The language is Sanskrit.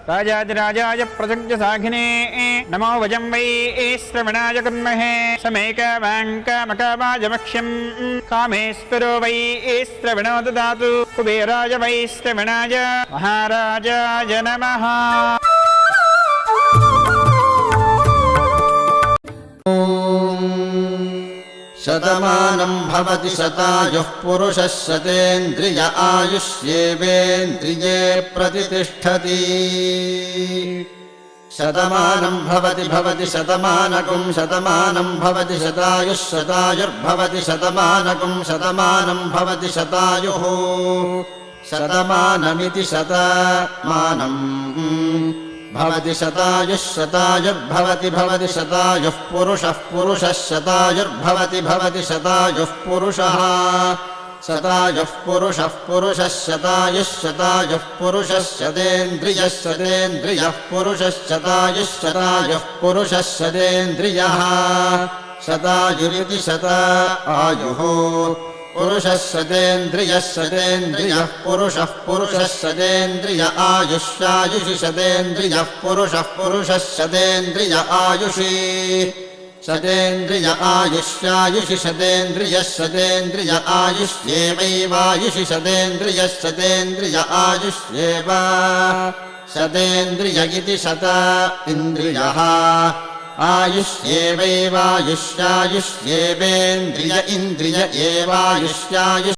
राजाधिराजाय प्रसज्ञसाघिने नमो वजं वै श्रवणाय कुर्महे समेकवाङ्कामकावाजमक्ष्यम् कामेश्वरो वै श्रवणो ददातु कुबेराय वै श्रवणाय महाराजाय नमः। शतमानं भवति शतायुः पुरुषः शतेन्द्रिय आयुष्येवेन्द्रिये प्रतिष्ठति। शतमानं भवति शतमानकं शतमानं भवति शतायुः शतायुर्भवति शतमानकं शतमानं भवति शतायुः शतमानमिति शतमानं भवति शतायुः शतायुर्भवति भवति शतायुः पुरुषः पुरुषः शतायुर्भवति शतायुः पुरुषः शतायुः पुरुषः पुरुषः शतायुः शतायुः पुरुषः शतेन्द्रियः शतेन्द्रियः पुरुषः शतायुः शतायुः पुरुषः शतेन्द्रियः शतायुरिति शतायुः पुरुषः शतेन्द्रियः शतेन्द्रियः पुरुषः पुरुषः शतेन्द्रिय आयुष्यायुषि शतेन्द्रियः पुरुषः पुरुषः शतेन्द्रिय आयुषि शतेन्द्रिय आयुष्यायुषि शतेन्द्रियः शतेन्द्रिय आयुष्येवैवायुषि शतेन्द्रियः शतेन्द्रिय आयुष्येव शतेन्द्रिय इति शत इन्द्रियः आयुष्येवैवायुष्यायुष्येवेन्द्रिय इन्द्रिय एवायुष्यायुष्